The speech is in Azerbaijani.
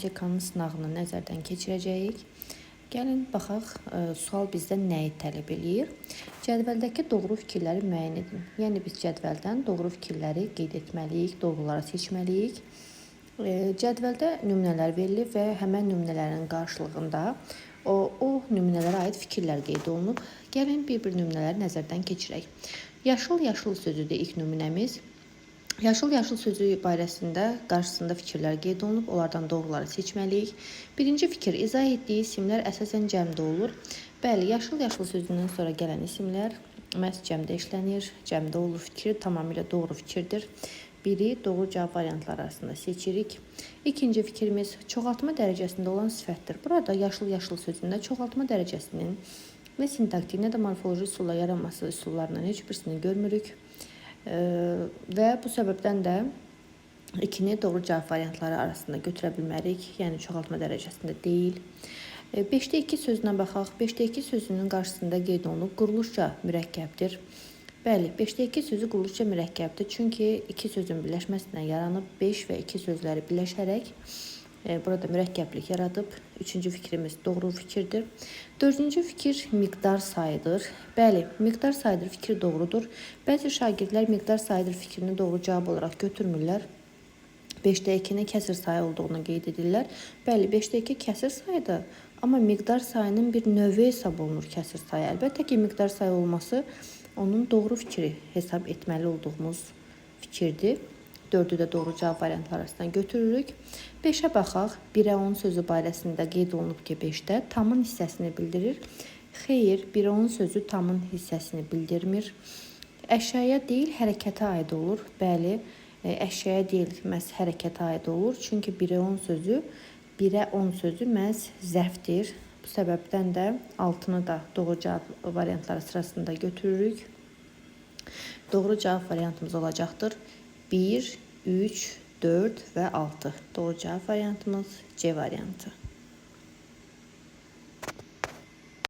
MTK-nın sınağını nəzərdən keçirəcəyik. Gəlin baxaq, sual bizdən nəyi tələb eləyir? Cədvəldəki doğru fikirləri müəyyən edin. Yəni biz cədvəldən doğru fikirləri qeyd etməliyik, doğruları seçməliyik. Cədvəldə nümunələr verilib və həmən nümunələrin qarşılığında o nümunələrə aid fikirlər qeyd olunub. Gəlin bir-bir nümunələri nəzərdən keçirək. Yaşıl sözüdür ilk nümunəmiz. Yaşıl sözü barəsində qarşısında fikirlər qeyd olunub, onlardan doğruları seçməliyik. Birinci fikir, izah etdiyi isimlər əsasən cəmdə olur. Bəli, yaşıl sözündən sonra gələn isimlər məhz cəmdə işlənir, cəmdə olur fikir, tamamilə doğru fikirdir. Biri doğru cavab variantları arasında seçirik. İkinci fikrimiz, çoxaltma dərəcəsində olan sifətdir. Burada yaşıl sözündə çoxaltma dərəcəsinin nə sintaktik, nə də morfoloji üsulla yaranması üsullarından heç birisini görmürük. Və bu səbəbdən də ikini doğru cavab variantları arasında götürə bilmərik, yəni çoxaltma dərəcəsində deyil. 5-də 2 sözünə baxaq. 5-də 2 sözünün qarşısında qeyd olunub, quruluşca mürəkkəbdir. Bəli, 5-də 2 sözü quruluşca mürəkkəbdir, çünki 2 sözün birləşməsindən yaranıb 5 və 2 sözləri birləşərək burada mürəkkəblik yaradıb. Üçüncü fikrimiz doğru fikirdir. Dördüncü fikir miqdar sayıdır. Bəli, miqdar sayıdır fikir doğrudur. Bəzi şagirdlər miqdar sayıdır fikrini doğru cavab olaraq götürmürlər. 5-də 2-nin kəsir sayı olduğunu qeyd edirlər. Bəli, 5-də 2 kəsir sayıdır, amma miqdar sayının bir növü hesab olunur kəsir sayı. Əlbəttə ki, miqdar sayı olması onun doğru fikri hesab etməli olduğumuz fikirdir. 4-ü də doğru cavab variantları arasından götürürük. 5-ə baxaq. 1-ə 10 sözü barəsində qeyd olunub ki, 5-də tamın hissəsini bildirir. Xeyr, 1-ə 10 sözü tamın hissəsini bildirmir. Əşyaya deyil, hərəkətə aid olur. Bəli, əşyaya deyil, məhz hərəkətə aid olur. Çünki 1-ə 10 sözü məhz zərfdir. Bu səbəbdən də 6-nı da doğru cavab variantları sırasında götürürük. Doğru cavab variantımız olacaqdır. 1, 3, 4 və 6. Doğru cavab variantımız C variantı.